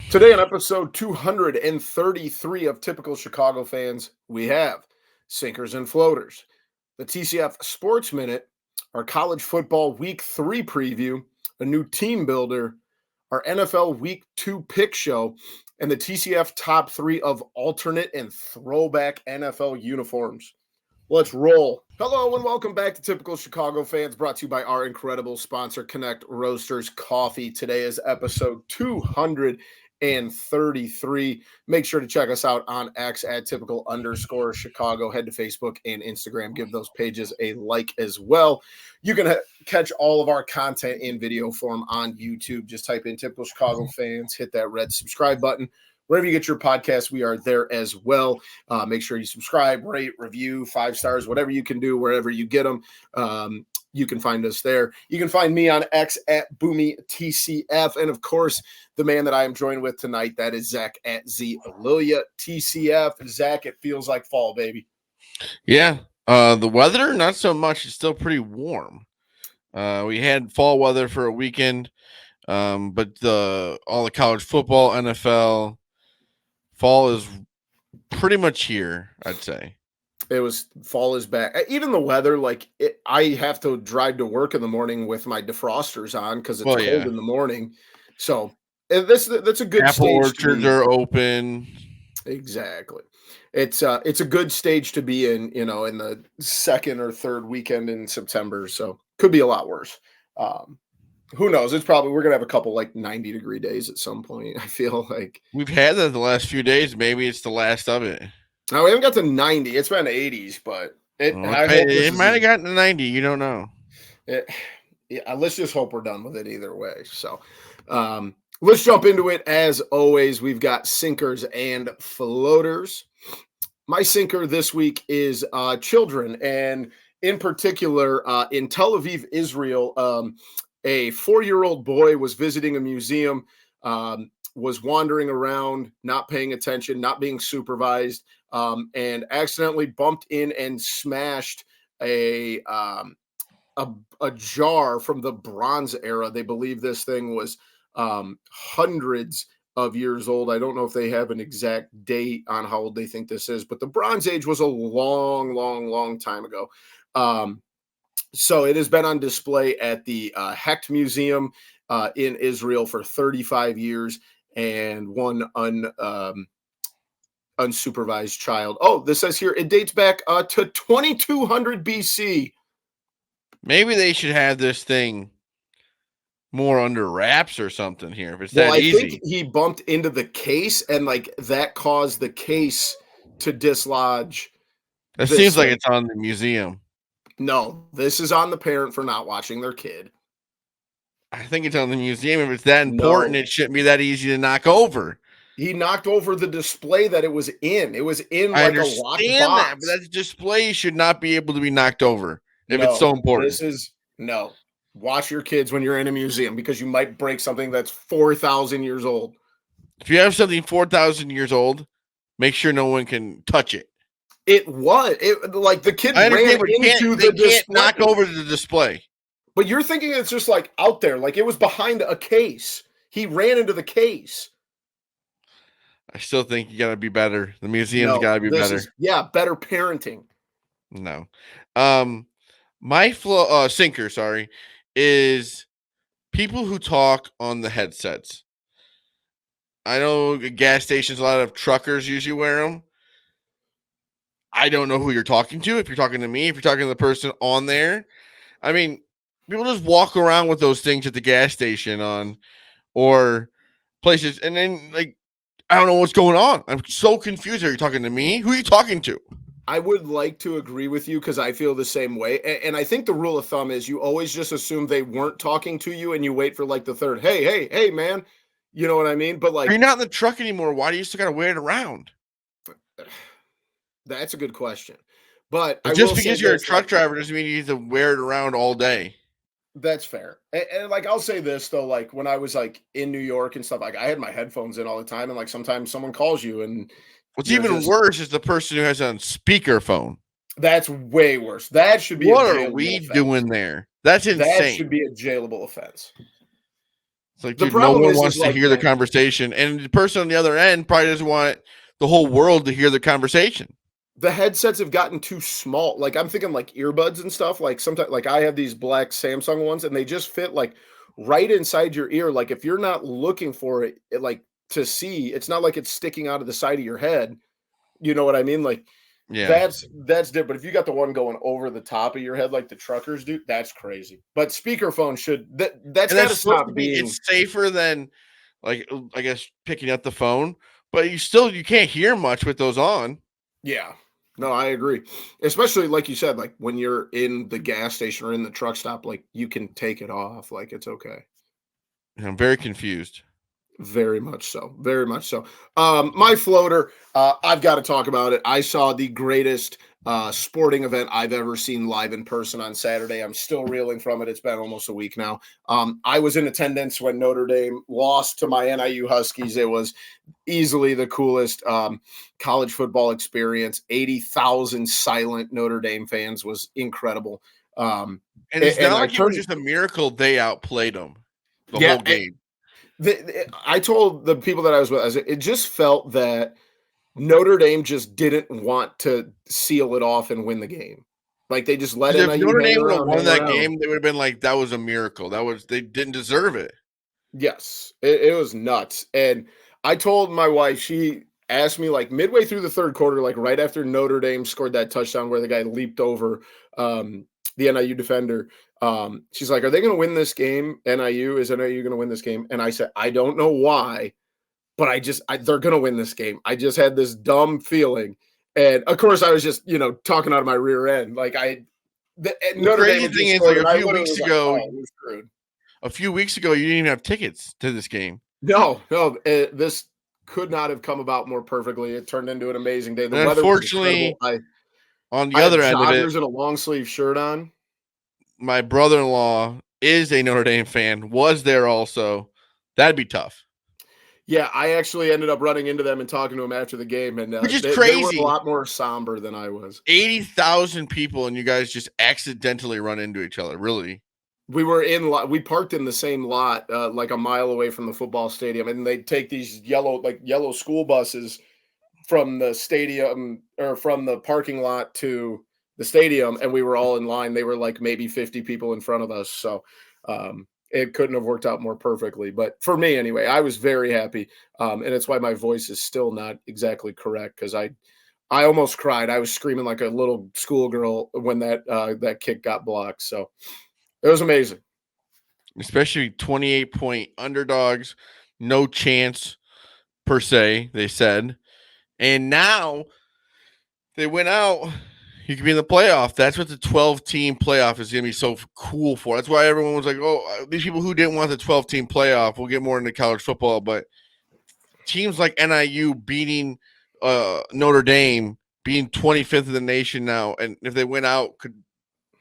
Today on episode 233 of Typical Chicago Fans, we have Sinkers and Floaters, the TCF Sports Minute, our college football week 3 preview, a new team builder, our NFL week 2 pick show, and the TCF top 3 of alternate and throwback NFL uniforms. Let's roll. Hello and welcome back to Typical Chicago Fans, brought to you by our incredible sponsor, Connect Roasters Coffee. Today is episode 233. Make sure to check us out on X at typical_Chicago. Head to Facebook and Instagram. Give those pages a like as well. You can catch all of our content in video form on YouTube. Just type in Typical Chicago Fans, hit that red subscribe button. Wherever you get your podcast, we are there as well. Make sure you subscribe, rate, review, 5 stars, whatever you can do, wherever you get them. You can find us there. You can find me on X at BoomyTCF. And, of course, the man that I am joined with tonight, that is Zach at ZLiliaTCF. Zach, it feels like fall, baby. Yeah. The weather, not so much. It's still pretty warm. We had fall weather for a weekend, but all the college football, NFL, fall is pretty much here, I'd say. Fall is back. Even the weather, I have to drive to work in the morning with my defrosters on because it's cold in the morning. So that's a good Apple stage. Orchards are open. Exactly. It's a good stage to be in, in the second or third weekend in September. So could be a lot worse. Who knows? We're going to have a couple 90-degree days at some point. I feel like we've had that the last few days. Maybe it's the last of it. No, we haven't got to 90. It's been 80s, but it might have gotten to 90. You don't know. Let's just hope we're done with it either way. So let's jump into it. As always, we've got sinkers and floaters. My sinker this week is children, and in particular, in Tel Aviv, Israel, a 4-year-old boy was visiting a museum, was wandering around, not paying attention, not being supervised, and accidentally bumped in and smashed a jar from the Bronze Era. They believe this thing was hundreds of years old. I don't know if they have an exact date on how old they think this is, but the Bronze Age was a long, long, long time ago. So it has been on display at the Hecht Museum in Israel for 35 years, and one unsupervised child. Oh, this says here it dates back to 2200 BC. Maybe they should have this thing more under wraps or something here. If it's that easy. I think he bumped into the case, and that caused the case to dislodge. It seems like it's on the museum. No, this is on the parent for not watching their kid. I think it's on the museum. If it's that important, it shouldn't be that easy to knock over. He knocked over the display that it was in. It was in a locked box. But that display should not be able to be knocked over if it's so important. Watch your kids when you're in a museum, because you might break something that's 4,000 years old. If you have something 4,000 years old, make sure no one can touch it. The kid ran into the display. Can't knock over the display. But you're thinking it's just out there, it was behind a case. He ran into the case. I still think you got to be better. The museum's got to be better. Better parenting. No. My sinker, is people who talk on the headsets. I know gas stations, a lot of truckers usually wear them. I don't know who you're talking to. If you're talking to me, if you're talking to the person on there. I mean, people just walk around with those things at the gas station or places. And then, I don't know what's going on. I'm so confused. Are you talking to me? Who are you talking to? I would like to agree with you because I feel the same way. And I think the rule of thumb is you always just assume they weren't talking to you and you wait for the third, hey, man. You know what I mean? But you're not in the truck anymore. Why do you still got to wear it around? That's a good question. But just because you're a truck driver doesn't mean you need to wear it around all day. That's fair. And I'll say this though, when I was in New York and stuff, I had my headphones in all the time, and sometimes someone calls you, and what's even worse is the person who has on speakerphone. That's way worse. That should be what are we doing there? That's insane. That should be a jailable offense. It's like, The dude, no problem one is wants to like hear the that conversation, and the person on the other end probably doesn't want the whole world to hear the conversation. the headsets have gotten too small. Like I'm thinking like earbuds and stuff. Like sometimes like I have these black Samsung ones and they just fit like right inside your ear. Like if you're not looking for it like to see, it's not like it's sticking out of the side of your head. You know what I mean? Like Yeah. that's different. If you got the one going over the top of your head like the truckers do, that's crazy. But speakerphone that's And got that's to supposed to stop be, being. it's safer than, like, I guess, picking up the phone, but you can't hear much with those on. Yeah. No, I agree. Especially like you said, like when you're in the gas station or in the truck stop, like you can take it off. Like it's okay. And I'm very confused. Very much so. Very much so. My floater, I've got to talk about it. I saw the greatest sporting event I've ever seen live in person on Saturday. I'm still reeling from it. It's been almost a week now. I was in attendance when Notre Dame lost to my NIU Huskies. It was easily the coolest college football experience. 80,000 silent Notre Dame fans was incredible. And it's And not I like it was turned, just a miracle they outplayed them the yeah, whole game. I told the people that I was with, I said, it just felt that Notre Dame just didn't want to seal it off and win the game. Like they just let Because if NIU Notre Dame would have won hang that around. game, they would have been like, that was a miracle. They didn't deserve it. Yes, it was nuts. And I told my wife, she asked me like midway through the third quarter, like right after Notre Dame scored that touchdown where the guy leaped over the NIU defender. She's like, are they going to win this game? NIU, is NIU going to win this game? And I said, I don't know why, but they're going to win this game. I just had this dumb feeling. And of course, I was just, talking out of my rear end. Like The Notre Dame crazy had thing just is, like, scored, and I literally was like, oh, we're screwed. a few weeks ago, you didn't even have tickets to this game. No, this could not have come about more perfectly. It turned into an amazing day. The And weather was incredible. unfortunately, on the I have other end of it, joggers and a long sleeve shirt on. my brother-in-law is a Notre Dame fan, was there also. That'd be tough. Yeah, I actually ended up running into them and talking to them after the game, and Which is they were a crazy. lot more somber than I was. 80,000 people, and you guys just accidentally run into each other, really. We parked in the same lot, like a mile away from the football stadium, and they take these yellow school buses from the stadium or from the parking lot to the stadium, and we were all in line. They were like maybe 50 people in front of us, so it couldn't have worked out more perfectly. But for me anyway, I was very happy, and it's why my voice is still not exactly correct, because I almost cried. I was screaming like a little schoolgirl when that kick got blocked. So it was amazing. Especially 28-point underdogs, no chance per se, they said. And now they went out. You could be in the playoff. That's what the 12-team playoff is going to be so cool for. That's why everyone was like, oh, these people who didn't want the 12-team playoff, we'll get more into college football. But teams like NIU beating Notre Dame, being 25th in the nation now, and if they went out, could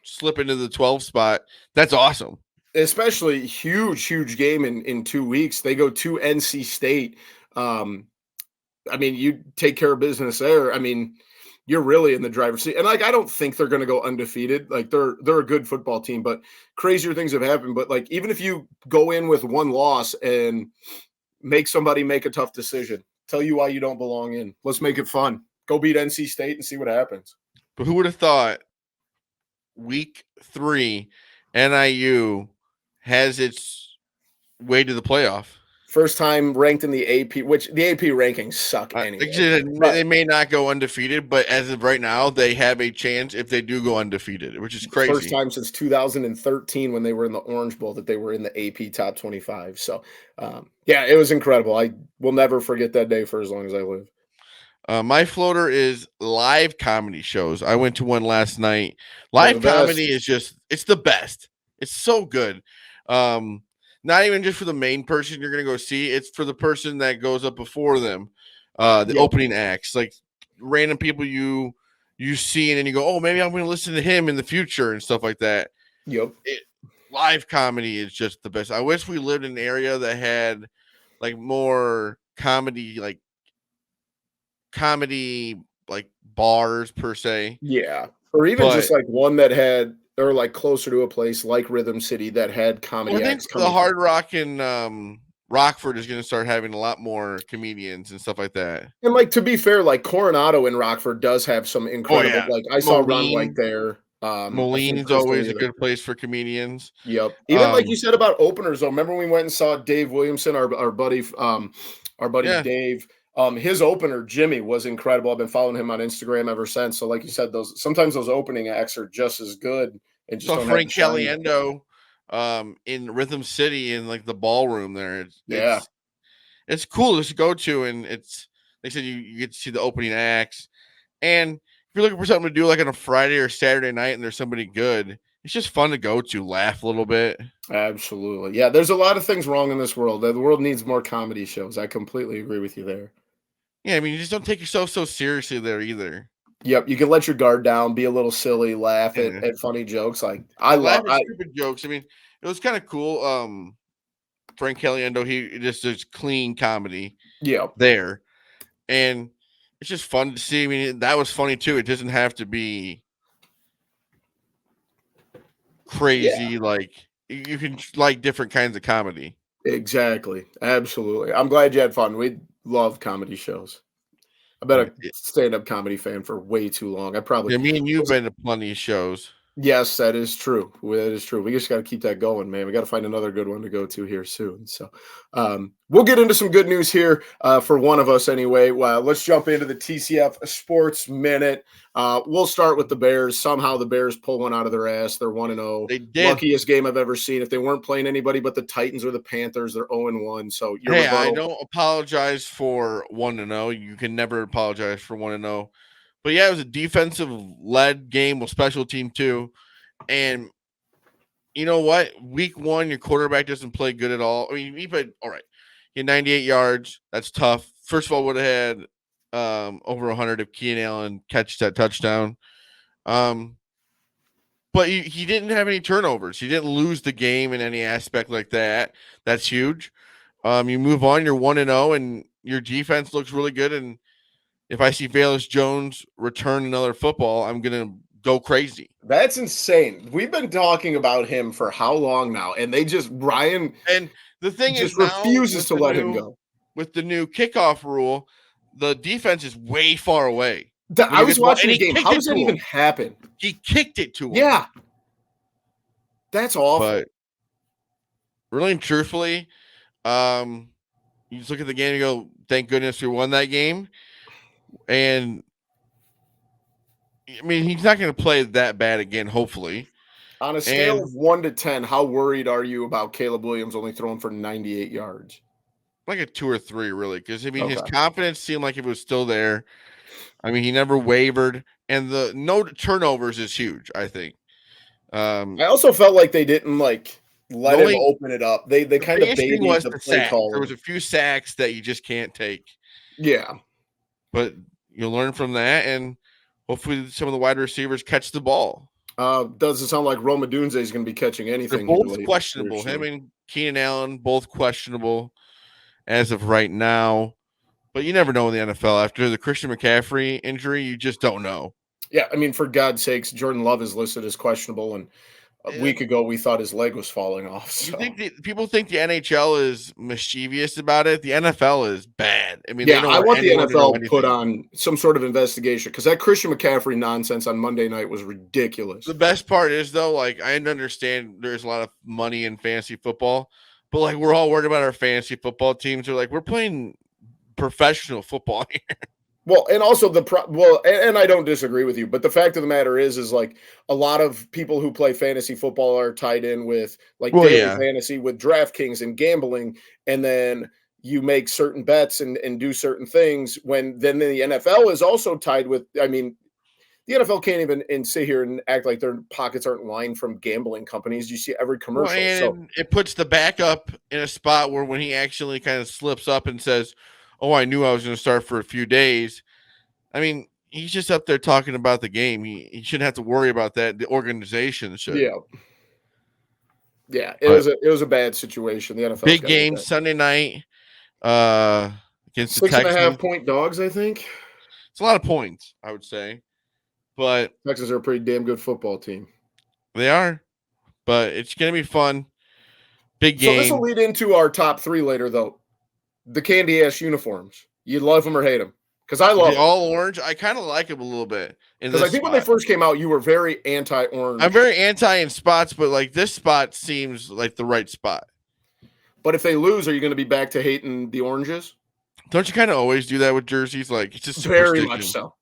slip into the 12 spot. That's awesome. Especially huge game in 2 weeks. They go to NC State. I mean, you take care of business there. I mean, you're really in the driver's seat. And like, I don't think they're going to go undefeated. Like they're a good football team, but crazier things have happened. But like, even if you go in with one loss and make somebody make a tough decision, tell you why you don't belong in. Let's make it fun. Go beat NC State and see what happens. But who would have thought week 3 NIU has its way to the playoff? First time ranked in the AP, which the AP rankings suck anyway. They may not go undefeated, but as of right now, they have a chance if they do go undefeated, which is crazy. First time since 2013 when they were in the Orange Bowl that they were in the AP top 25. So, yeah, it was incredible. I will never forget that day for as long as I live. My floater is live comedy shows. I went to one last night. Live comedy is it's the best. It's so good. Not even just for the main person you're going to go see. It's for the person that goes up before them. Opening acts, like random people you see, and then you go, oh, maybe I'm going to listen to him in the future and stuff like that. Yep. Live comedy is just the best. I wish we lived in an area that had like more comedy, like bars per se. Yeah. Or even just like one that had or like closer to a place like Rhythm City that had Well, I comedy think acts the coming through. Hard Rock in Rockford is going to start having a lot more comedians and stuff like that. And like to be fair, like Coronado in Rockford does have some Oh incredible. yeah, Like I saw Ron White there. I think Moline's Chris always D'Elia a there. good place for comedians. Yep. Even like you said about openers, though. Remember when we went and saw Dave Williamson, our buddy Yeah, Dave. His opener, Jimmy, was incredible. I've been following him on Instagram ever since. So, like you said, those opening acts are just as good and just saw don't have the Frank shine. Caliendo in Rhythm City in like the ballroom there. Yeah, It's cool just to go to, and they said you get to see the opening acts. And if you're looking for something to do like on a Friday or Saturday night and there's somebody good, it's just fun to go to, laugh a little bit. absolutely. Yeah, there's a lot of things wrong in this world. The world needs more comedy shows. I completely agree with you there. Yeah, I mean, you just don't take yourself so seriously there either. Yep, you can let your guard down, be a little silly, laugh Yeah. at funny jokes. Like Laugh at stupid jokes. I mean, it was kind of cool. Frank Caliendo, he just does clean comedy yeah, there. And it's just fun to see. I mean, that was funny too. It doesn't have to be yeah. crazy. Like, you can like different kinds of comedy. Exactly. Absolutely. I'm glad you had fun. We love comedy shows. I've been Right. a stand-up comedy fan for way too long. I probably Yeah, me and you've was been to plenty of shows. Yes, that is true. That is true. We just gotta keep that going, man. We gotta find another good one to go to here soon. So, we'll get into some good news here, for one of us anyway. Well, let's jump into the TCF Sports Minute. We'll start with the Bears. Somehow the Bears pull one out of their ass. They're 1-0. They did. Luckiest game I've ever seen. If they weren't playing anybody but the Titans or the Panthers, they're 0-1. So your Hey, I rebuttal. don't apologize for 1-0. You can never apologize for 1-0. But yeah, it was a defensive led game with special team too. And you know what? Week 1, your quarterback doesn't play good at all. I mean, he played all right. He had 98 yards. That's tough. First of all, would have had over 100 if Keenan Allen catch that touchdown. But he didn't have any turnovers. He didn't lose the game in any aspect like that. That's huge. You move on. You're 1-0, and your defense looks really good. And if I see Velus Jones return another football, I'm gonna go crazy. That's insane. We've been talking about him for how long now? And Ryan And the thing is just now refuses to let him go. with the new kickoff rule, the defense is way far away. When I you get was the ball, and watching the he game. kicked How it does to that even him. happen? He kicked it to him. Yeah. That's awful. But really and truthfully, you just look at the game and go, thank goodness we won that game. And I mean, he's not going to play that bad again, hopefully. On a scale And of 1 to 10, how worried are you about Caleb Williams only throwing for 98 yards? like a 2 or 3, really, because I mean, his Okay. confidence seemed like it was still there. I mean, he never wavered, and the no turnovers is huge. I think. I also felt like they didn't The let him only open it up. They the kind of biggest thing babied was the the play sacks. There caller. was a few sacks that you just can't take, Yeah. but you'll learn from that, and hopefully, some of the wide receivers catch the ball. Doesn't sound like Roma Dunze is going to be catching They're anything here both late here questionable. Him soon. and Keenan Allen both questionable as of right now. But you never know in the NFL. After the Christian McCaffrey injury, you just don't know. Yeah, I mean, for God's sakes, Jordan Love is listed as questionable, and a week And ago we thought his leg was falling off. you So think people think the NHL is mischievous about it? The NFL is bad. I mean, they yeah, don't I want want the anyone to know NFL put anything. on some sort of investigation because that Christian McCaffrey nonsense on Monday night was ridiculous. The best part is though, like I understand there's a lot of money in fantasy football, but like we're all worried about our fantasy football teams. We're like we're playing professional football here. Well, and also and I don't disagree with you, but the fact of the matter is like a lot of people who play fantasy football are tied in with like Well, daily yeah. fantasy with DraftKings and gambling, and then you make certain bets and do certain things when then the NFL is also tied with. I mean, the NFL can't even and sit here and act like their pockets aren't lined from gambling companies. You see every Well, commercial. So and it puts the backup in a spot where when he actually kind of slips up and says, "Oh, I knew I was going to start for a few days." I mean, he's just up there talking about the game. He shouldn't have to worry about that. The organization should. yeah, yeah, But it was a bad situation. The NFL's big got to get game that Sunday night uh, against the 6.5 Texans. point dogs. I think It's a lot of points, I would say. But Texans are a pretty damn good football team. They are, but it's going to be fun. Big So this will game. lead into our top 3 later, though. The candy ass uniforms. You love them or hate them? Because I love The them. all orange, I kind of like them a little bit in Because I this think when they spot. first came out, you were very I'm anti-orange. very anti in spots, but like this spot seems like the right spot. But if they lose, are you going to be back to hating the oranges? Don't you kind of always do that with jerseys? Like it's just Very much superstition. so.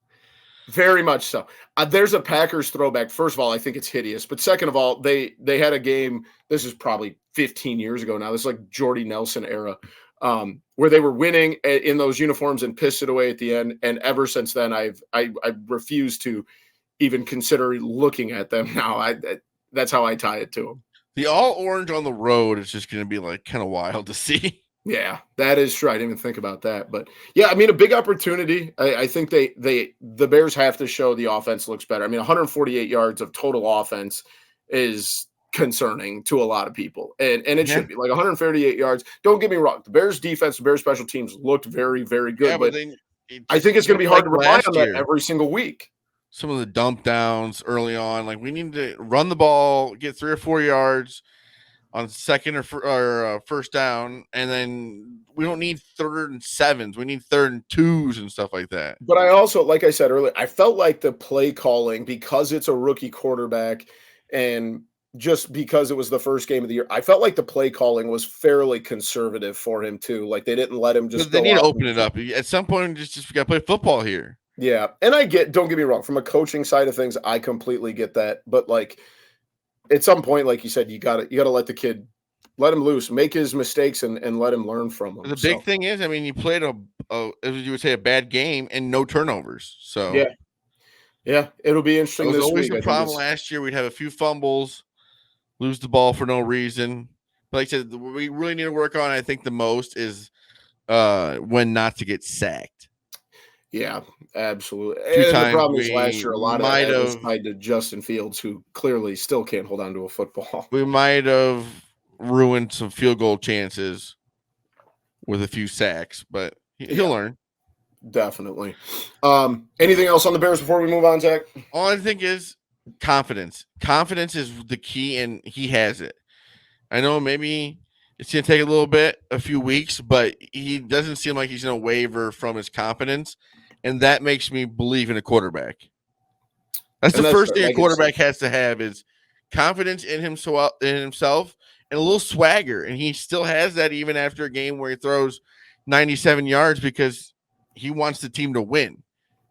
Very much so. There's a Packers throwback. First of all, I think it's hideous. But second of all, they had a game. This is probably 15 years ago now. This is like Jordy Nelson era, where they were winning in those uniforms and pissed it away at the end. And ever since then, I refused to even consider looking at them now. That's how I tie it to them. The all orange on the road is just going to be like kind of wild to see. Yeah, that is true. I didn't even think about that, but yeah, I mean, a big opportunity. I think the Bears have to show the offense looks better. I mean, 148 yards of total offense is concerning to a lot of people, and it should be like 138 yards. Don't get me wrong, the Bears defense, the Bears special teams looked very, very good, Yeah, but then I think it's going to be hard to rely on that year. every single week. Some of the dump downs early on, like we need to run the ball, get 3 or 4 yards on second or first down, and then we don't need 3rd and 7s. We need 3rd and 2s and stuff like that. But I also, like I said earlier, I felt like the play calling, because it's a rookie quarterback and just because it was the first game of the year, I felt like the play calling was fairly conservative for him too. Like they didn't let him just They go need to out open it up. At some point, just got to play football here. Yeah. And don't get me wrong, from a coaching side of things, I completely get that. But like at some point, like you said, you gotta let the kid, let him loose, make his mistakes and let him learn from them. The big thing is, I mean, you played as you would say, a bad game and no turnovers. So yeah, it'll be interesting. It was This always week. a problem last year. We'd have a few fumbles, lose the ball for no reason. But like I said, we really need to work on, I think the most is when not to get sacked. Yeah, absolutely. And the problem is last year, a lot of that was tied to Justin Fields, who clearly still can't hold on to a football. We might have ruined some field goal chances with a few sacks, but he'll learn. Definitely. Anything else on the Bears before we move on, Zach? All I think is confidence. Confidence is the key, and he has it. I know maybe it's going to take a few weeks, but he doesn't seem like he's going to waver from his confidence, and that makes me believe in a quarterback. That's the first thing a quarterback has to have is confidence in himself and a little swagger, and he still has that even after a game where he throws 97 yards because he wants the team to win.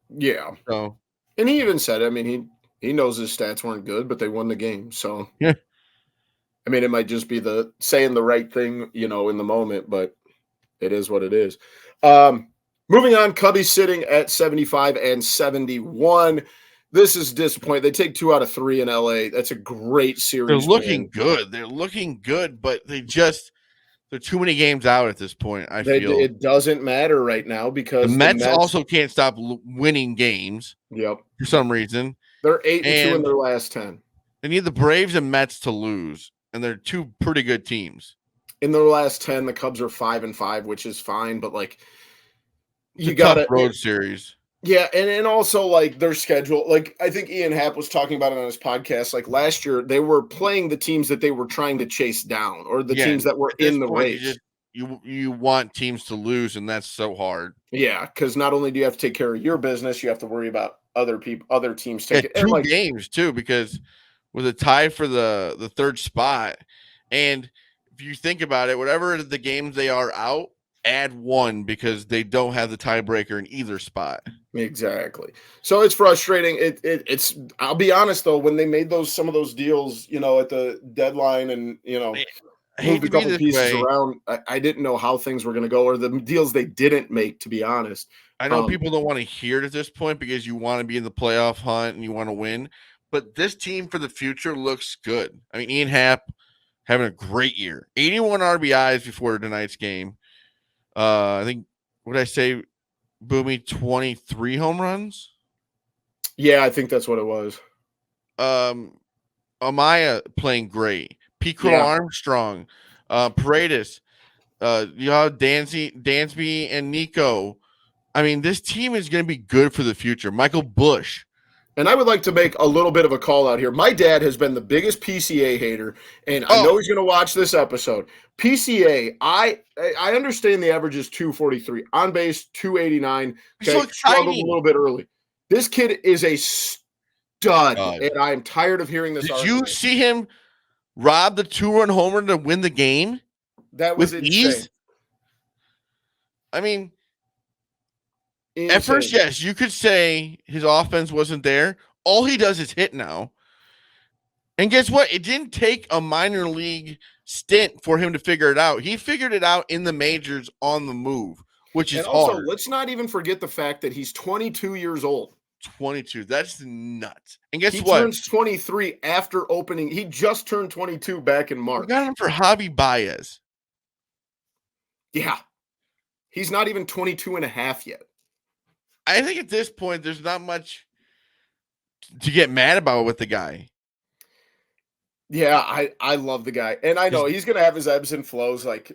Yeah. So, and he even said, I mean, he knows his stats weren't good, but they won the game. So yeah. I mean, it might just be the saying the right thing, in the moment, but it is what it is. Moving on, Cubbies sitting at 75 and 71. This is disappointing. They take 2 out of 3 in LA. That's a great series. They're looking good. They're looking good, but they're too many games out at this point. I feel it doesn't matter right now because the Mets also can't stop winning games. Yep. For some reason, they're 8-2 in their last 10. They need the Braves and Mets to lose, and they're two pretty good teams. In their last 10, the Cubs are 5-5, which is fine, but like you got a road series. Yeah, and also like their schedule. Like I think Ian Happ was talking about it on his podcast. Like last year, they were playing the teams that they were trying to chase down, or the teams that were in the race. You want teams to lose, and that's so hard. Yeah, because not only do you have to take care of your business, you have to worry about other teams taking two games too. Because with a tie for the third spot, and if you think about it, whatever the games they are out, add 1 because they don't have the tiebreaker in either spot. Exactly. So it's frustrating. It's. I'll be honest though, when they made some of those deals, at the deadline, and moved a couple pieces around, I didn't know how things were going to go, or the deals they didn't make. To be honest, I know people don't want to hear it at this point because you want to be in the playoff hunt and you want to win. But this team for the future looks good. I mean, Ian Happ having a great year. 81 RBIs before tonight's game. I think, what did I say, Boomy, 23 home runs? Yeah, I think that's what it was. Amaya playing great. Crow Armstrong, Paredes, you have Dansby and Nico. I mean, this team is going to be good for the future. Michael Bush. And I would like to make a little bit of a call out here. My dad has been the biggest PCA hater, and I Oh, know he's going to watch this episode. PCA, I understand the average is 243, on base 289. it's so Okay, struggled a exciting. little bit early. This kid is a stud, God. and I am tired of hearing this Did you argument. see him rob the 2-run homer to win the game That was with insane. ease? I mean, Insane. at first, yes, you could say his offense wasn't there. All he does is hit now. And guess what? It didn't take a minor league stint for him to figure it out. He figured it out in the majors on the move, which is And also, hard. let's not even forget the fact that he's 22 years old. 22. That's nuts. And guess He what? turns 23 after opening. He just turned 22 back in We March. got him for Javi Baez. Yeah. He's not even 22 and a half yet. I think at this point, there's not much to get mad about with the guy. Yeah, I love the guy. And I know he's going to have his ebbs and flows. Like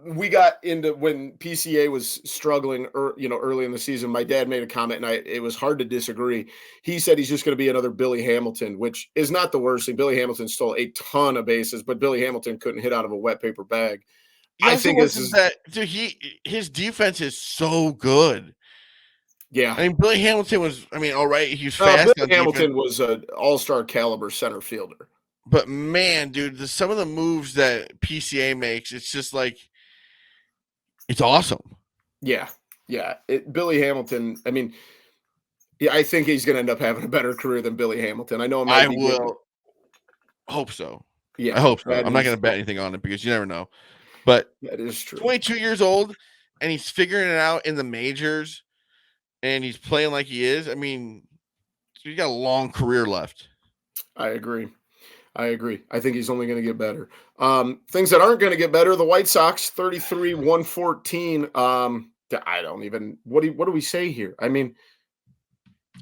we got into when PCA was struggling early in the season. My dad made a comment and it was hard to disagree. He said he's just going to be another Billy Hamilton, which is not the worst thing. Billy Hamilton stole a ton of bases, but Billy Hamilton couldn't hit out of a wet paper bag. I think this is that dude, his defense is so good. Yeah. I mean, Billy Hamilton was, all right, he was fast. Billy Hamilton was an all-star caliber center fielder. But man, dude, some of the moves that PCA makes, it's just like, it's awesome. Yeah. Billy Hamilton, I think he's going to end up having a better career than Billy Hamilton. I know I will hope so. Yeah. I hope so. I'm not going to bet anything on it because you never know. But that is true. 22 years old, and he's figuring it out in the majors, and he's playing like he is. He's got a long career left. I agree. I think he's only going to get better. Things that aren't going to get better, the White Sox, 33-114. I don't even – what do we say here?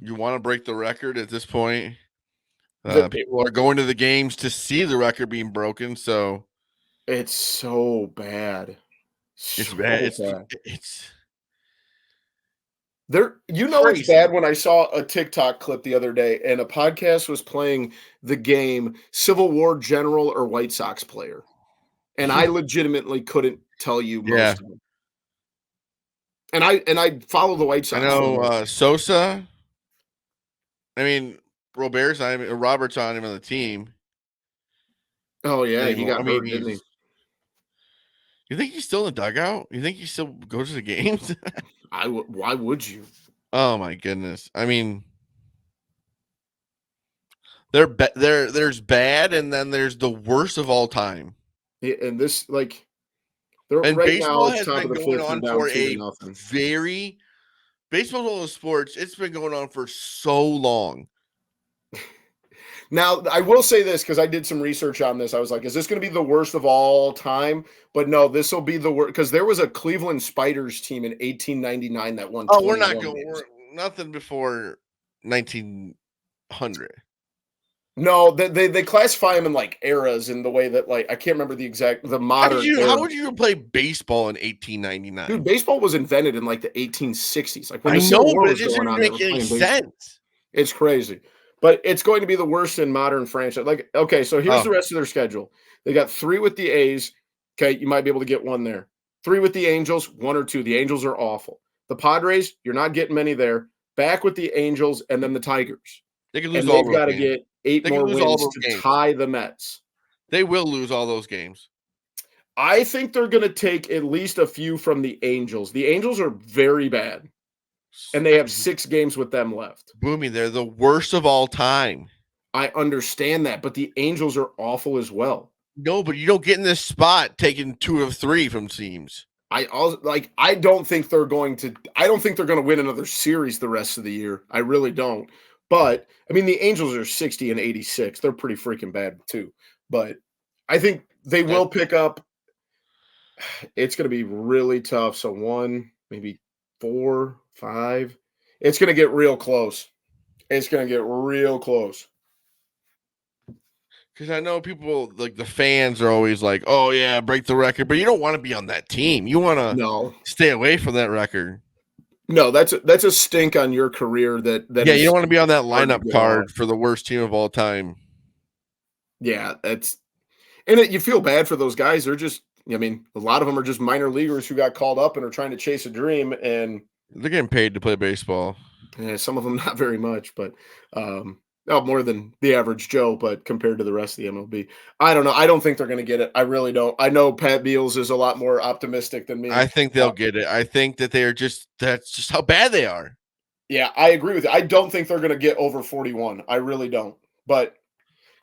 You want to break the record at this point? People are going to the games to see the record being broken, so – it's so bad. It's bad. It's there. It's bad when I saw a TikTok clip the other day, and a podcast was playing the game Civil War General or White Sox player, and I legitimately couldn't tell you most of them. And I follow the White Sox. I know Sosa. Robert's not even on the team. Oh yeah, he got hurt, didn't he? You think he's still in the dugout? You think he still goes to the games? Why would you? Oh my goodness! there's bad, and then there's the worst of all time. Yeah, and this and right baseball now has been going on for baseball's one of those sports. It's been going on for so long. Now, I will say this because I did some research on this. I was like, is this going to be the worst of all time? But no, this will be the worst because there was a Cleveland Spiders team in 1899 that won. Oh, we're not going. We're nothing before 1900. No, they classify them in like eras in the way that I can't remember the modern. How would you play baseball in 1899? Dude, baseball was invented in like the 1860s. Like when the Civil War was going on, it doesn't make any sense. It's crazy. But it's going to be the worst in modern franchise. Okay, so here's the rest of their schedule. They got 3 with the A's. Okay, you might be able to get 1 there. 3 with the Angels, 1 or 2. The Angels are awful. The Padres, you're not getting many there. Back with the Angels and then the Tigers. They can lose and they've got to get 8 more wins to tie the Mets. They will lose all those games. I think they're going to take at least a few from the Angels. The Angels are very bad. And they have 6 games with them left. Boomy, they're the worst of all time. I understand that, but the Angels are awful as well. No, but you don't get in this spot taking 2 of 3 from teams. I don't think they're going to win another series the rest of the year. I really don't. But the Angels are 60 and 86. They're pretty freaking bad too. But I think they will pick up. It's going to be really tough. So 1, maybe 4, 5. It's going to get real close. It's going to get real close. Because I know people, like the fans are always like, oh, yeah, break the record. But you don't want to be on that team. You want to stay away from that record. No, that's a stink on your career that Yeah, you is don't want to be on that hard to lineup get off. card for the worst team of all time. Yeah, you feel bad for those guys. They're just, I mean, a lot of them are just minor leaguers who got called up and are trying to chase a dream, and They're getting paid to play baseball. some of them not very much, but not more than the average Joe. But compared to the rest of the MLB, I don't know. I don't think they're going to get it. I really don't. I know Pat Beals is a lot more optimistic than me. I think they'll get it. I think that that's just how bad they are. Yeah, I agree with you. I don't think they're going to get over 41. I really don't. But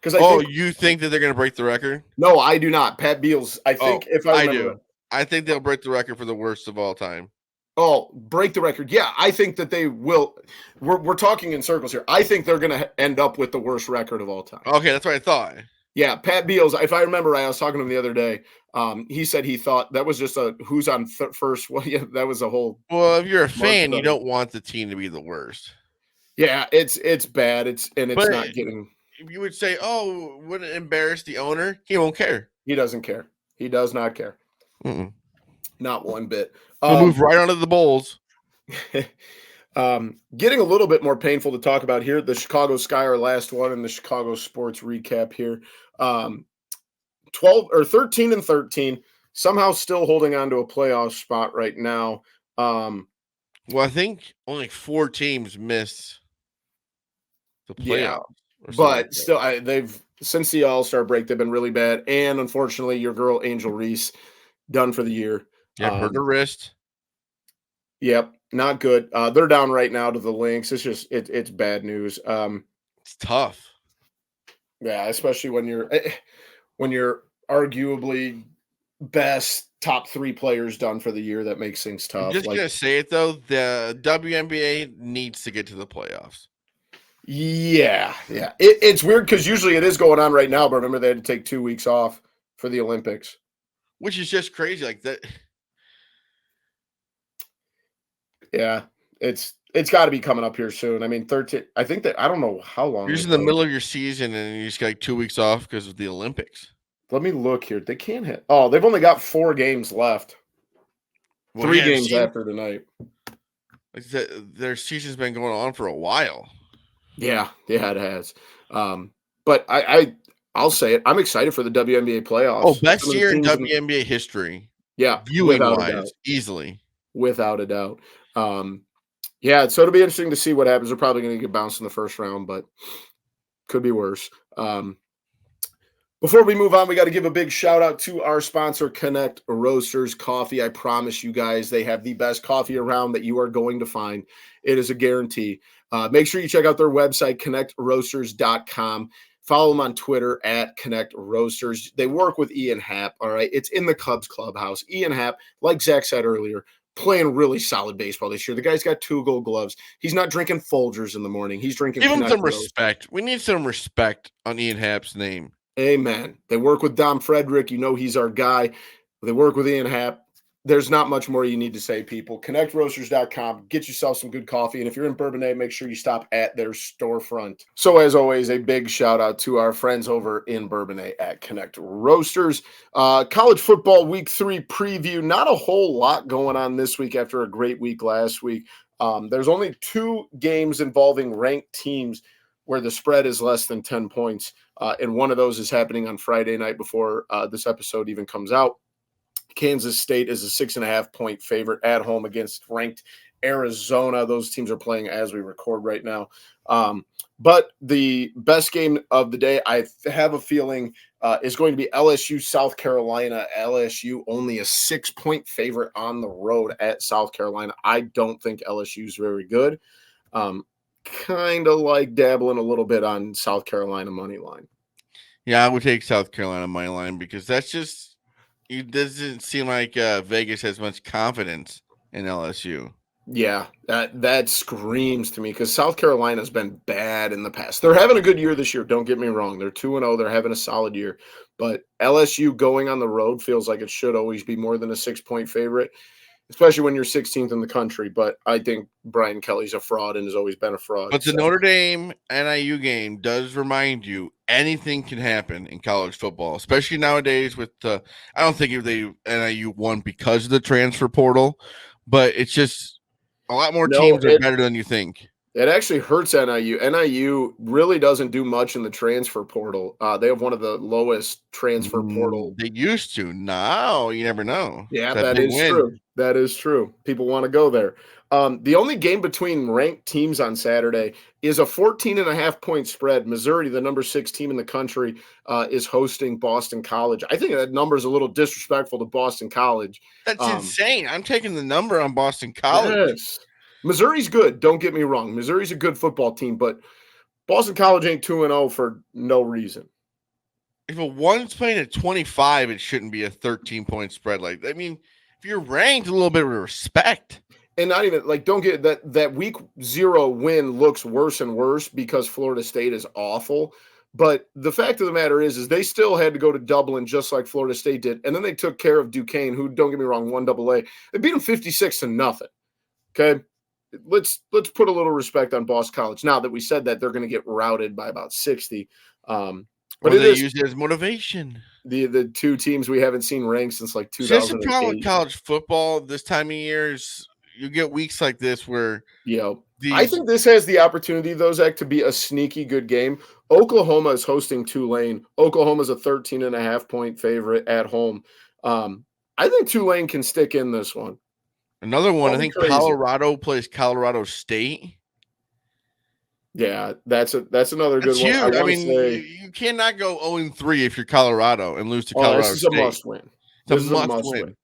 because I Oh, think you think that they're going to break the record? no, I do not. Pat Beals. I Oh, think if I I remember. do. I think they'll break the record for the worst of all time. Oh, break the record. Yeah, I think that they will. We're talking in circles here. I think they're going to end up with the worst record of all time. Okay, that's what I thought. Yeah, Pat Beals. If I remember right, I was talking to him the other day. He said he thought that was just a who's on first. Well, yeah, that was a whole. Well, if you're a fan, you study. don't want the team to be the worst. Yeah, it's bad. It's But not getting. if you would say, "Oh, would it embarrass the owner?" He won't care. He doesn't care. He does not care. Mm-mm. Not one bit. He'll move right onto the Bulls. Getting a little bit more painful to talk about here. The Chicago Sky, our last one in the Chicago sports recap here. 12 or 13 and 13, somehow still holding on to a playoff spot right now. Well, I think only 4 teams missed the playoffs. Yeah, but still, they've since the All-Star break, they've been really bad. And unfortunately, your girl Angel Reese done for the year. Yeah, hurt her wrist. Yep, not good. They're down right now to the Lynx. It's just it's bad news. It's tough. Yeah, especially when you're arguably best top 3 players done for the year. That makes things tough. I'm just gonna say it though, the WNBA needs to get to the playoffs. Yeah. It's weird because usually it is going on right now, but remember they had to take 2 weeks off for the Olympics, which is just crazy. Like that. Yeah, it's got to be coming up here soon. I mean, 13. I think that I don't know how long. You're just in the middle of your season and you just got like 2 weeks off because of the Olympics. Let me look here. They can't hit. Oh, they've only got 4 games left. Well, 3 games after tonight. Like their season's been going on for a while. Yeah, it has. But I'll say it. I'm excited for the WNBA playoffs. Oh, best year in WNBA history. Yeah, viewing wise, easily, without a doubt. Yeah, so it'll be interesting to see what happens. They're probably going to get bounced in the first round, but could be worse. Before we move on, we got to give a big shout out to our sponsor, Connect Roasters Coffee. I promise you guys, they have the best coffee around that you are going to find. It is a guarantee. Make sure you check out their website, connectroasters.com. Follow them on Twitter at Connect Roasters. They work with Ian Happ, all right? It's in the Cubs clubhouse. Ian Happ, like Zach said earlier, playing really solid baseball this year. The guy's got 2 gold gloves. He's not drinking Folgers in the morning. He's drinking Give him some respect. We need some respect on Ian Happ's name. Amen. They work with Dom Frederick. You know he's our guy. They work with Ian Happ. There's not much more you need to say, people. ConnectRoasters.com. Get yourself some good coffee. And if you're in Bourbonnais, make sure you stop at their storefront. So, as always, a big shout out to our friends over in Bourbonnais at Connect Roasters. College football week 3 preview. Not a whole lot going on this week after a great week last week. There's only 2 games involving ranked teams where the spread is less than 10 points. And one of those is happening on Friday night before this episode even comes out. Kansas State is a 6.5-point favorite at home against ranked Arizona. Those teams are playing as we record right now. But the best game of the day, I have a feeling, is going to be LSU South Carolina. LSU only a 6-point favorite on the road at South Carolina. I don't think LSU is very good. Kind of like dabbling a little bit on South Carolina money line. Yeah, I would take South Carolina money line because that's just. It doesn't seem like Vegas has much confidence in LSU. Yeah, that screams to me because South Carolina's been bad in the past. They're having a good year this year. Don't get me wrong. They're 2-0. They're having a solid year. But LSU going on the road feels like it should always be more than a 6-point favorite, especially when you're 16th in the country. But I think Brian Kelly's a fraud and has always been a fraud. But the Notre Dame NIU game does remind you anything can happen in college football, especially nowadays with I don't think NIU won because of the transfer portal, but it's just A lot more No, teams are better than you think. it actually hurts NIU. NIU really doesn't do much in the transfer portal. They have one of the lowest transfer portal. They used to. Now you never know. Yeah, That that big is win. true. That is true. People want to go there. The only game between ranked teams on Saturday is a 14.5-point spread. Missouri, the number 6 team in the country, is hosting Boston College. I think that number is a little disrespectful to Boston College. That's insane. I'm taking the number on Boston College. Yes. Missouri's good. Don't get me wrong. Missouri's a good football team, but Boston College ain't 2-0 for no reason. If a one's playing at 25, it shouldn't be a 13-point spread. Like, I mean, if you're ranked, a little bit of respect. And not even like, don't get that week 0 win looks worse and worse because Florida State is awful. But the fact of the matter is they still had to go to Dublin just like Florida State did. And then they took care of Duquesne, who, don't get me wrong, won AA. They beat them 56-0. Okay. Let's put a little respect on Boston College. Now that we said that, they're going to get routed by about 60. But they use it as motivation. The two teams we haven't seen ranked since like 2008. Just the problem with college football this time of year is you get weeks like this where I think this has the opportunity, though, Zach, to be a sneaky good game. Oklahoma is hosting Tulane. Oklahoma's a 13.5-point favorite at home. I think Tulane can stick in this one. Another one, I think Colorado plays Colorado State. Yeah, that's another good one. Huge. I mean, you cannot go 0-3 if you're Colorado and lose to Colorado State. This is a must-win. This is a must-win.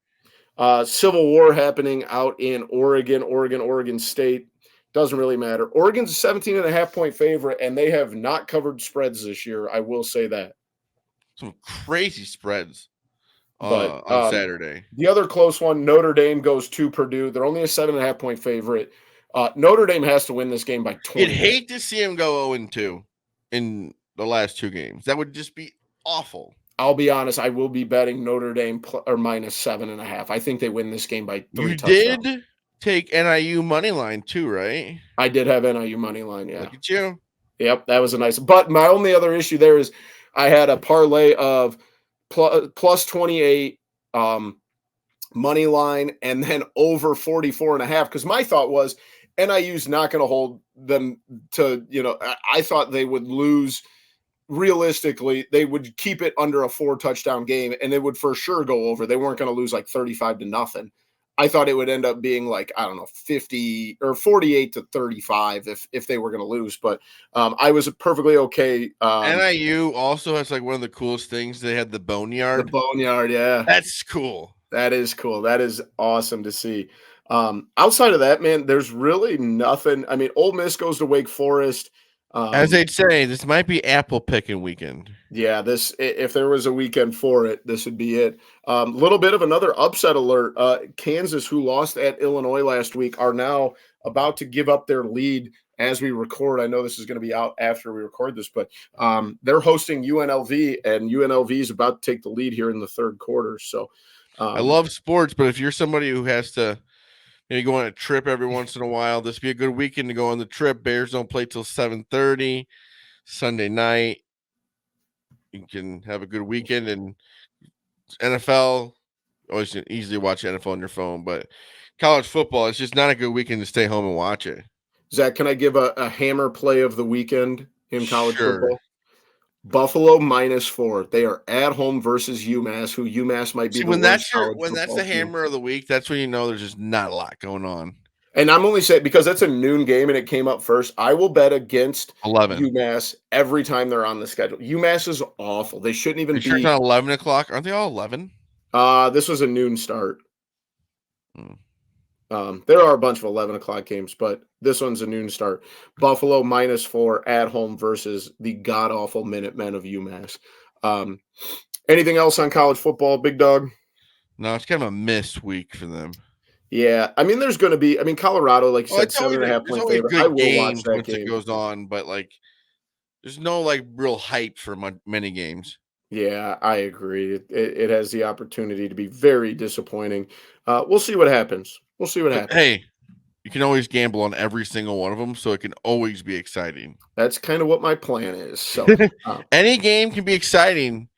Civil War happening out in Oregon State. Doesn't really matter. Oregon's a 17.5-point favorite, and they have not covered spreads this year. I will say that. Some crazy spreads on Saturday. The other close one, Notre Dame goes to Purdue. They're only a 7.5-point favorite. Notre Dame has to win this game by 20. You'd hate to see them go 0-2 in the last 2 games. That would just be awful. I'll be honest. I will be betting Notre Dame or minus 7.5. I think they win this game by 3 touchdowns. You did take NIU money line too, right? I did have NIU money line. Yeah. Look at you. Yep, that was a nice. But my only other issue there is I had a parlay of plus 28 money line and then over 44.5 because my thought was NIU's not going to hold them to, I thought they would lose. Realistically, they would keep it under a 4 touchdown game and they would for sure go over. They weren't going to lose like 35-0. I thought it would end up being like, I don't know, 50 or 48-35 if they were going to lose. But I was perfectly okay. NIU also has like one of the coolest things. They had the boneyard. The boneyard, yeah. That's cool. That is cool. That is awesome to see. Outside of that, man, there's really nothing. I mean, Ole Miss goes to Wake Forest. As they'd say, this might be apple picking weekend. Yeah, if there was a weekend for it, this would be it. Little bit of another upset alert. Kansas, who lost at Illinois last week, are now about to give up their lead as we record. I know this is going to be out after we record this, but they're hosting UNLV, and UNLV is about to take the lead here in the third quarter. So I love sports, but if you're somebody who has to maybe go on a trip every once in a while, this would be a good weekend to go on the trip. Bears don't play till 7:30 Sunday night. You can have a good weekend. And NFL, always easily watch NFL on your phone, but college football, it's just not a good weekend to stay home and watch it. Zach, can I give a hammer play of the weekend in college football? Buffalo -4. They are at home versus UMass, who UMass might be. When that's the hammer of the week, that's when you know there's just not a lot going on. And I'm only saying because that's a noon game and it came up first. I will bet against 11 UMass every time they're on the schedule. UMass is awful. They shouldn't even be. Sure it's not 11 o'clock. Aren't they all 11? This was a noon start. There are a bunch of 11 o'clock games, but this one's a noon start. Buffalo -4 at home versus the god-awful Minutemen of UMass. Anything else on college football, Big Dog? No, it's kind of a missed week for them. Yeah, I mean, there's going to be. I mean, Colorado, like you said, 7.5-point favorite. I will watch that game. It goes on, but like, there's no like real hype for many games. Yeah, I agree. It has the opportunity to be very disappointing. We'll see what happens. Hey, you can always gamble on every single one of them, so it can always be exciting. That's kind of what my plan is. So any game can be exciting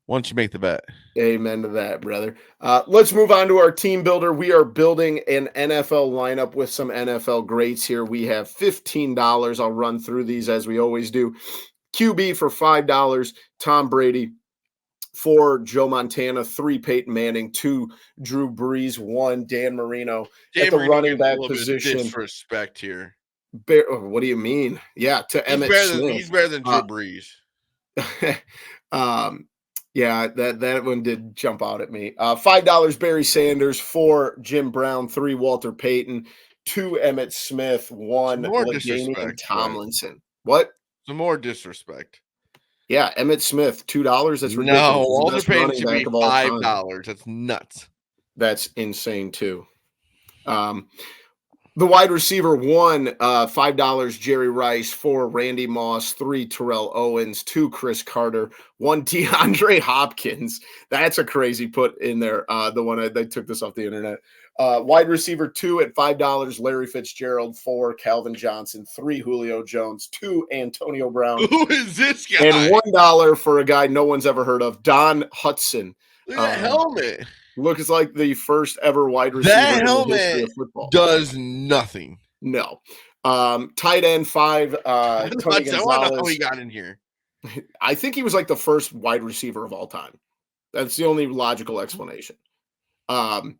once you make the bet. Amen to that, brother. Let's move on to our team builder. We are building an NFL lineup with some NFL greats here. We have $15. I'll run through these as we always do. QB for $5, Tom Brady. 4, Joe Montana. 3, Peyton Manning. 2, Drew Brees. 1, Dan Marino. At the running back position. Disrespect here. What do you mean? Yeah, to Emmitt Smith. He's better than Drew Brees. Yeah, that one did jump out at me. $5, Barry Sanders. 4, Jim Brown. 3, Walter Payton. 2, Emmitt Smith. 1, LaDainian Tomlinson. What? Some more disrespect. Yeah, Emmitt Smith, $2. That's ridiculous. No, Walter Payton should be $5. That's nuts. That's insane too. The wide receiver 1, $5, Jerry Rice. 4, Randy Moss. 3, Terrell Owens. 2, Chris Carter. 1, DeAndre Hopkins. That's a crazy put in there. The one they took this off the internet. Wide receiver 2 at $5, Larry Fitzgerald. 4, Calvin Johnson. 3, Julio Jones. 2, Antonio Brown. Who is this guy? And $1 for a guy no one's ever heard of, Don Hudson. Look at that helmet. Looks like the first ever wide receiver that in helmet the history of football. Does nothing. No. Tight end 5, Tony Gonzalez. I want to know how he got in here. I think he was like the first wide receiver of all time. That's the only logical explanation. $5,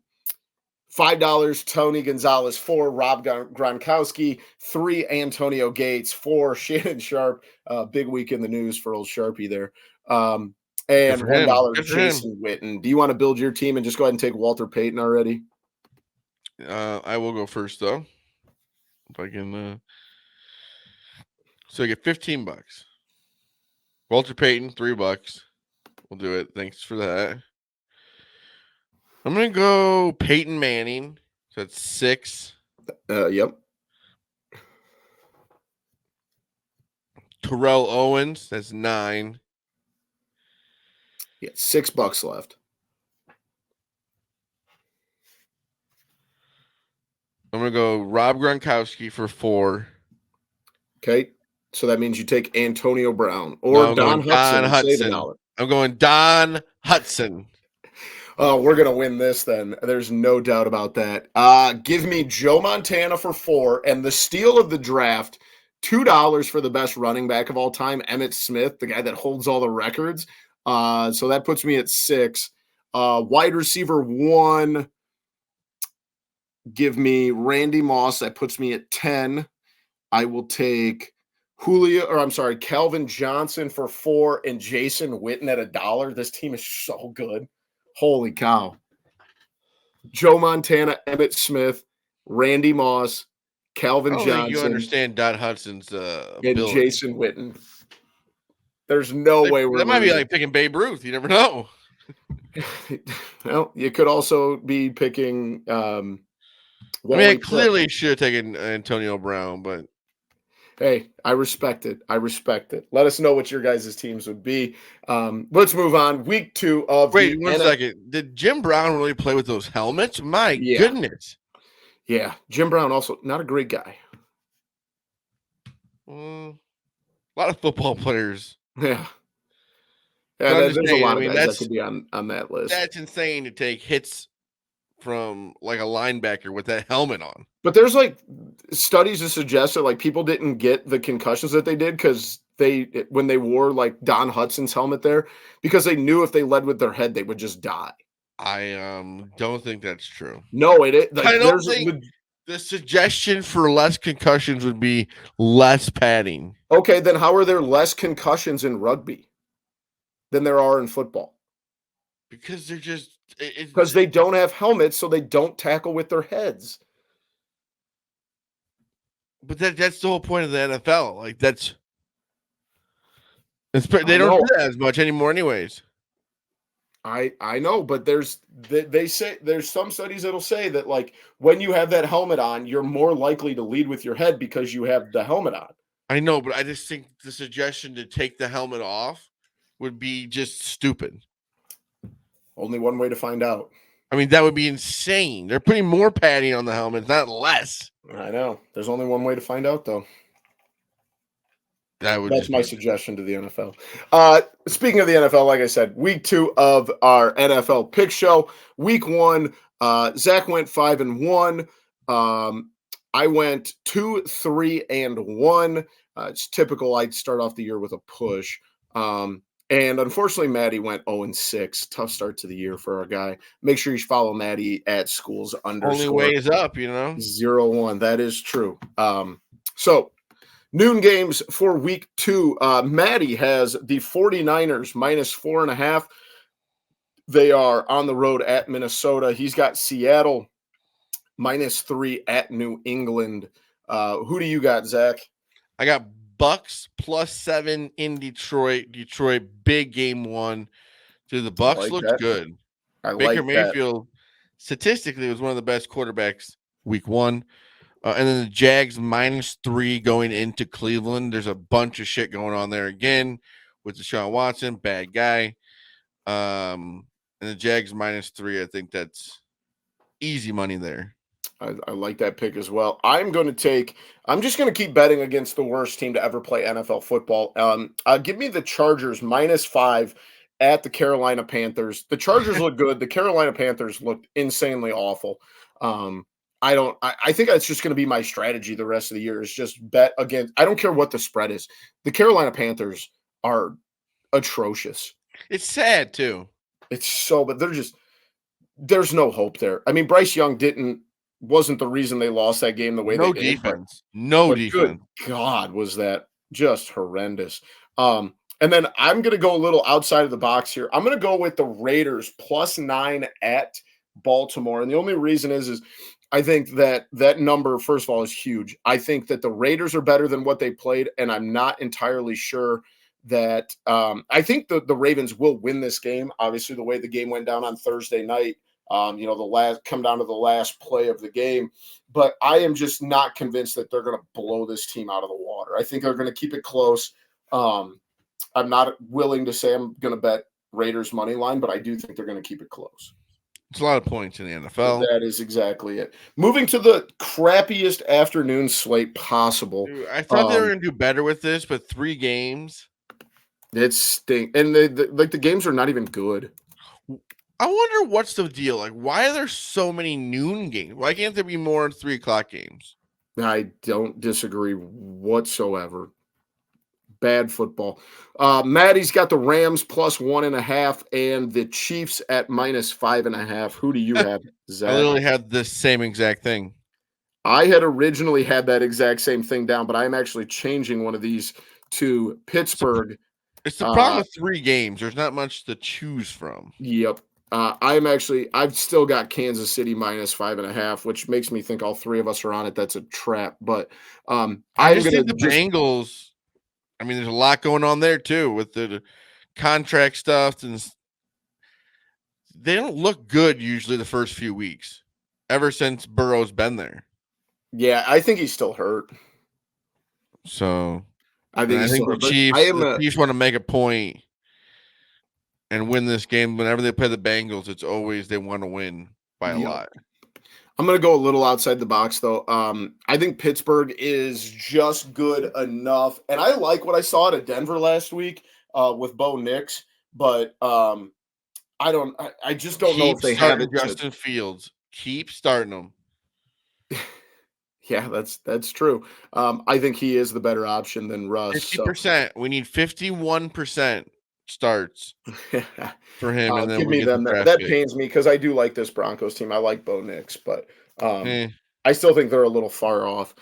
Tony Gonzalez. 4, Rob Gronkowski. 3, Antonio Gates. 4, Shannon Sharp. Big week in the news for old Sharpie there. And $1, Jason Witten. Do you want to build your team and just go ahead and take Walter Payton already? I will go first, though. If I can. So I get $15. Walter Payton, $3. We'll do it. Thanks for that. I'm going to go Peyton Manning. So that's 6. Yep. Terrell Owens. That's 9. Yeah, $6 left. I'm going to go Rob Gronkowski for 4. Okay. So that means you take Antonio Brown or Don Hudson. I'm going Don Hudson. Oh, we're going to win this then. There's no doubt about that. Give me Joe Montana for 4 and the steal of the draft, $2 for the best running back of all time, Emmitt Smith, the guy that holds all the records. So that puts me at 6. Wide receiver 1, give me Randy Moss. That puts me at 10. I will take Calvin Johnson for 4 and Jason Witten at $1. This team is so good. Holy cow. Joe Montana, Emmitt Smith, Randy Moss, Calvin Johnson. You understand Don Hudson's and Jason Witten. There's no way we're. That might be like picking Babe Ruth. You never know. Well, you could also be picking. I clearly should have taken Antonio Brown, but hey, I respect it. Let us know what your guys' teams would be. Let's move on. Week 2 of wait 1 second. Did Jim Brown really play with those helmets? My goodness. Yeah, Jim Brown also not a great guy. A lot of football players. Yeah, there's a lot of guys that could be on that list. That's insane to take hits from like a linebacker with that helmet on. But there's like studies that suggest that like people didn't get the concussions that they did because when they wore like Don Hudson's helmet there, because they knew if they led with their head they would just die. I don't think that's true. No, I don't think the suggestion for less concussions would be less padding. Okay, then how are there less concussions in rugby than there are in football? Because they're just because they don't have helmets, so they don't tackle with their heads. But that's the whole point of the NFL. Like they don't do that as much anymore, anyways. I know, but they say there's some studies that'll say that like when you have that helmet on, you're more likely to lead with your head because you have the helmet on. I know, but I just think the suggestion to take the helmet off would be just stupid. Only one way to find out. I mean, that would be insane. They're putting more padding on the helmets, not less. I know. There's only one way to find out, though. That would That's just my be suggestion to the NFL. Speaking of the NFL, like I said, week 2 of our NFL pick show. Week 1, Zach went 5-1. I went 2-3-1. It's typical. I'd start off the year with a push. And unfortunately, Maddie went 0-6. Tough start to the year for our guy. Make sure you follow Maddie at schools only way is up, you know. 0-1. That is true. So noon games for week 2. Maddie has the 49ers -4.5. They are on the road at Minnesota. He's got Seattle -3 at New England. Who do you got, Zach? I got Bucks +7 in Detroit. Detroit big game 1. Dude, the Bucks like looked that. good. I Baker like that. Mayfield statistically was one of the best quarterbacks week 1. And then the Jags -3 going into Cleveland. There's a bunch of shit going on there again with Deshaun Watson, bad guy. And the Jags -3. I think that's easy money there. I like that pick as well. I'm just going to keep betting against the worst team to ever play NFL football. Give me the Chargers -5 at the Carolina Panthers. The Chargers look good. The Carolina Panthers looked insanely awful. I think that's just going to be my strategy the rest of the year is just bet against. I don't care what the spread is. The Carolina Panthers are atrocious. It's sad too. But there's no hope there. I mean, Bryce Young wasn't the reason they lost that game the way No they did. defense. No defense. Good God, was that just horrendous. And then I'm going to go a little outside of the box here. I'm going to go with the Raiders +9 at Baltimore. And the only reason is I think that number, first of all, is huge. I think that the Raiders are better than what they played, and I'm not entirely sure that I think the Ravens will win this game. Obviously, the way the game went down on Thursday night, come down to the last play of the game. But I am just not convinced that they're going to blow this team out of the water. I think they're going to keep it close. I'm not willing to say I'm going to bet Raiders money line, but I do think they're going to keep it close. It's a lot of points in the NFL. That is exactly it. Moving to the crappiest afternoon slate possible. Dude, I thought they were going to do better with this, but 3 games. It stinks. And the games are not even good. I wonder what's the deal. Like, why are there so many noon games? Why can't there be more 3 o'clock games? I don't disagree whatsoever. Bad football. Maddie's got the Rams +1.5 and the Chiefs at -5.5. Who do you have, Zach? I literally had the same exact thing. I had originally had that exact same thing down, but I'm actually changing one of these to Pittsburgh. It's the problem with 3 games. There's not much to choose from. Yep. I've still got Kansas City -5.5, which makes me think all 3 of us are on it. That's a trap. But I just think the Bengals. I mean, there's a lot going on there too with the contract stuff, and they don't look good usually the first few weeks. Ever since Burrow's been there. Yeah, I think he's still hurt. So I think the Chiefs want to make a point and win this game. Whenever they play the Bengals, it's always they want to win by a lot. I'm going to go a little outside the box, though. I think Pittsburgh is just good enough. And I like what I saw at Denver last week with Bo Nix. But I just don't know if they have it. Justin Fields. Keep starting them. Yeah, that's true. I think he is the better option than Russ. 50%. So. We need 51% starts for him, and then give me them. That pains me because I do like this Broncos team. I like Bo Nix, but I still think they're a little far off.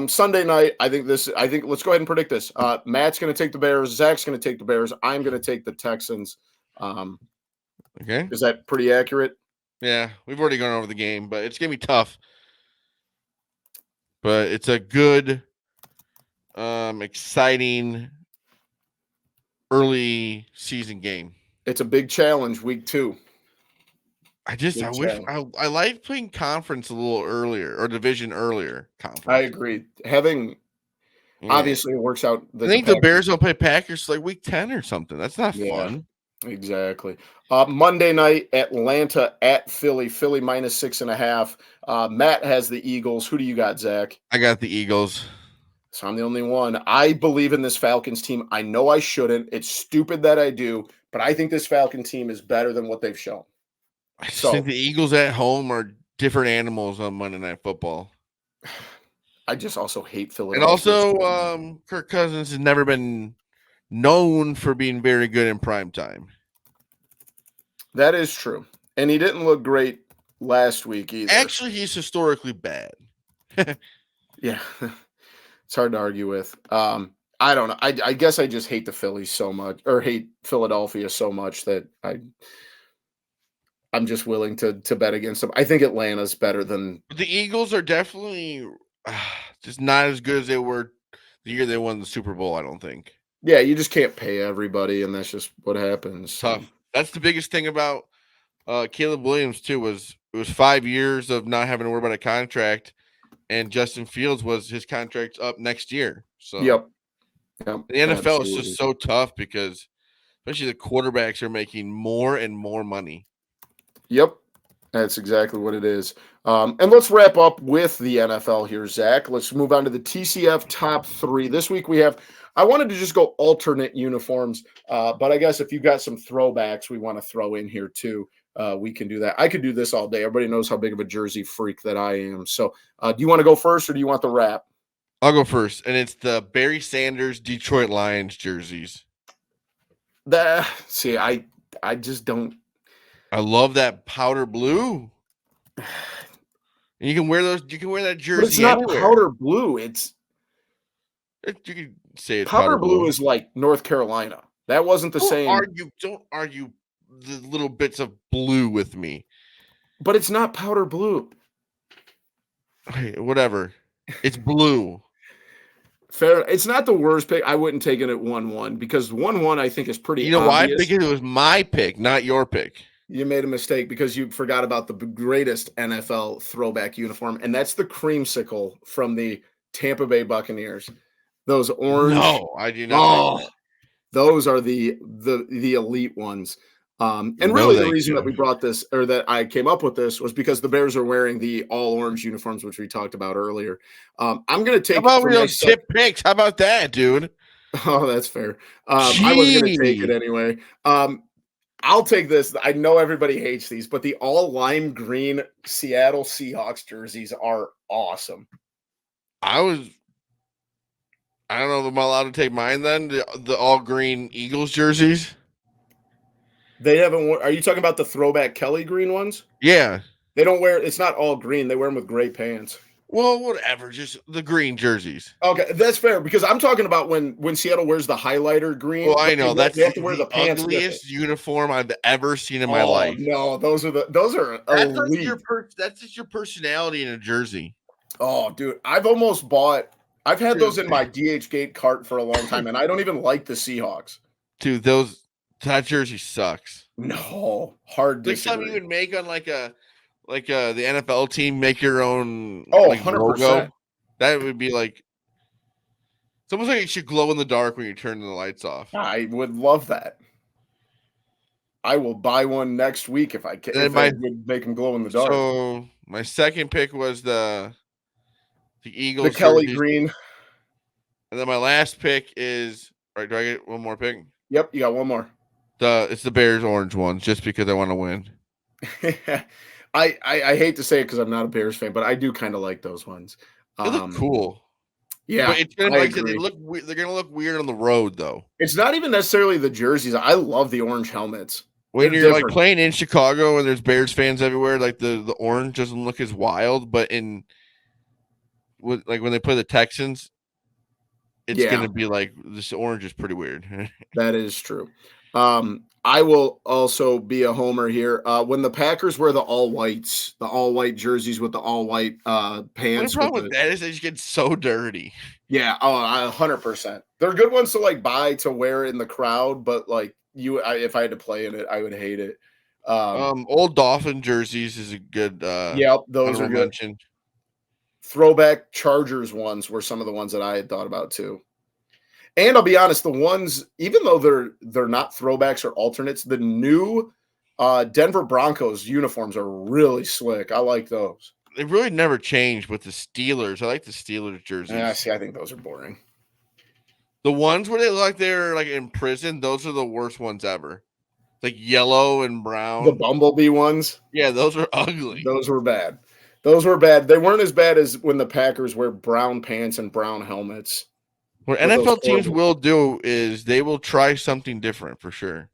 Sunday night, I think let's go ahead and predict this. Matt's going to take the Bears. Zach's going to take the Bears. I'm going to take the Texans. Okay, is that pretty accurate? Yeah, we've already gone over the game, but it's going to be tough. But it's a good, exciting early season game. It's a big challenge, week 2. I like playing conference a little earlier or division earlier. Conference. I agree. Obviously it works out. I think the Bears will play Packers like week 10 or something. That's not fun. Exactly. Monday night, Atlanta at Philly. Philly -6.5. Matt has the Eagles. Who do you got, Zach? I got the Eagles. So I'm the only one. I believe in this Falcons team. I know I shouldn't. It's stupid that I do, but I think this Falcon team is better than what they've shown. I just So think the Eagles at home are different animals on Monday Night Football. I just also hate And Philadelphia. also, Kirk Cousins has never been known for being very good in prime time. That is true. And he didn't look great last week either. Actually, he's historically bad. Yeah. It's hard to argue with. I don't know. I guess I just hate the Phillies so much, or hate Philadelphia so much that I'm just willing to bet against them. I think Atlanta's better than The Eagles are definitely just not as good as they were the year they won the Super Bowl, I don't think. Yeah, you just can't pay everybody, and that's just what happens. Tough. That's the biggest thing about Caleb Williams too, was it was 5 years of not having to worry about a contract, and Justin Fields was his contract up next year. So Yep. the NFL is Absolutely. just so tough because especially the quarterbacks are making more and more money. Yep. That's exactly what it is. And let's wrap up with the NFL here, Zach. Let's move on to the TCF top 3. This week I wanted to just go alternate uniforms, but I guess if you've got some throwbacks we want to throw in here too, we can do that. I could do this all day. Everybody knows how big of a jersey freak that I am. So do you want to go first or do you want the wrap? I'll go first, and it's the Barry Sanders Detroit Lions jerseys. See, I just don't. I love that powder blue. And you can wear those. You can wear that jersey. But it's not anywhere. powder blue. You can say it's powder blue is like North Carolina. That wasn't the same. Don't argue the little bits of blue with me. But it's not powder blue. Hey, whatever. It's blue. Fair. It's not the worst pick. I wouldn't take it at 1-1 because 1-1 I think is pretty You know obvious. why? Because it was my pick, not your pick. You made a mistake because you forgot about the greatest NFL throwback uniform, and that's the creamsicle from the Tampa Bay Buccaneers. Those orange. No, I do not. Those are the elite ones. And really the reason that we brought this, or that I came up with this, was because the Bears are wearing the all orange uniforms, which we talked about earlier. I'm going to take. How about we don't tip picks? How about that, dude? Oh, that's fair. I was going to take it anyway. I'll take this. I know everybody hates these, but the all lime green Seattle Seahawks jerseys are awesome. I don't know if I'm allowed to take mine then. The all green Eagles jerseys. They haven't. Are you talking about the throwback Kelly green ones? Yeah. They don't wear. It's not all green. They wear them with gray pants. Well, whatever. Just the green jerseys. Okay, that's fair because I'm talking about when Seattle wears the highlighter green. Well, I know they have to wear the pants. Ugliest uniform I've ever seen in my life. No, those are elite. That's just your personality in a jersey. Oh, dude, I've had those in my DH Gate cart for a long time, and I don't even like the Seahawks. Dude, that jersey sucks. No, hard to. Like something you would make on the NFL team, make your own 100%. logo. That would be like it's almost like it should glow in the dark when you turn the lights off. I would love that. I will buy one next week if I can. If I would make them glow in the dark. So my second pick was the Eagles, the Kelly green, and then my last pick is right. Do I get one more pick? Yep, you got one more. It's the Bears orange ones, just because I want to win. I hate to say it because I'm not a Bears fan, but I do kind of like those ones. They look cool. Yeah, but it's gonna they're gonna look weird on the road though. It's not even necessarily the jerseys. I love the orange helmets. When you're like playing in Chicago and there's Bears fans everywhere, like the orange doesn't look as wild, but when they play the Texans, it's gonna be like this orange is pretty weird. That is true. I will also be a homer here. When the Packers wear the all white jerseys with the all white pants. The problem with that is they just get so dirty. Yeah, 100%. They're good ones to buy to wear in the crowd, but if I had to play in it, I would hate it. Old Dolphin jerseys is a good. Yep, those are good. Mentioned. Throwback Chargers ones were some of the ones that I had thought about too. And I'll be honest, the ones, even though they're not throwbacks or alternates, the new Denver Broncos uniforms are really slick. I like those. They really never changed with the Steelers. I like the Steelers jerseys. Yeah, see, I think those are boring. The ones where they look like they're like in prison, those are the worst ones ever. Like yellow and brown. The Bumblebee ones. Yeah, those are ugly. Those were bad. Those were bad. They weren't as bad as when the Packers wear brown pants and brown helmets. What NFL teams will do is they will try something different for sure.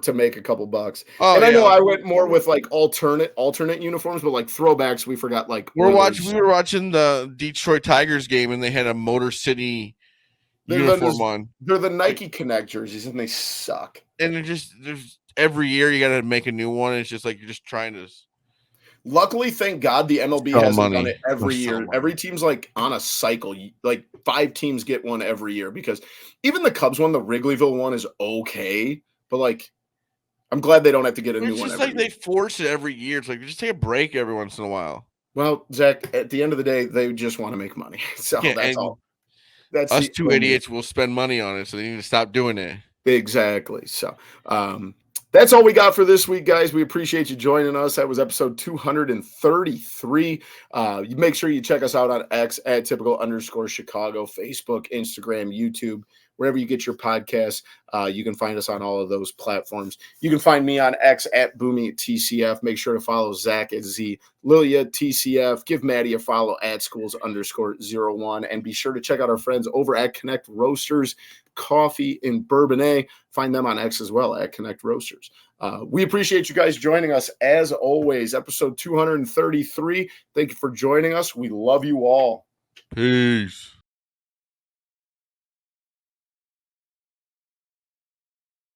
To make a couple bucks. Oh, and I yeah, know like, I went more with like alternate uniforms, but like throwbacks, we forgot like we were watching the Detroit Tigers game and they had a Motor City uniform on. They're the Nike Connect jerseys and they suck. And there's every year you got to make a new one. It's just like you're just trying to. Luckily, thank God the MLB hasn't done it every year. Every team's like on a cycle. Like 5 teams get one every year because even the Cubs one, the Wrigleyville one is okay. But like, I'm glad they don't have to get a new one. It's just like they force it every year. It's like just take a break every once in a while. Well, Zach, at the end of the day, they just want to make money. So that's all. That's us two idiots will spend money on it, so they need to stop doing it. Exactly. So that's all we got for this week, guys. We appreciate you joining us. That was episode 233. You make sure you check us out on X at @typical_Chicago, Facebook, Instagram, YouTube, wherever you get your podcasts. You can find us on all of those platforms. You can find me on X at BoomyTCF. Make sure to follow Zach at Z Lilia TCF. Give Maddie a follow at schools_01. And be sure to check out our friends over at Connect Roasters Coffee in Bourbonnais. Find them on X as well at Connect Roasters. We appreciate you guys joining us as always. Episode 233. Thank you for joining us. We love you all. Peace.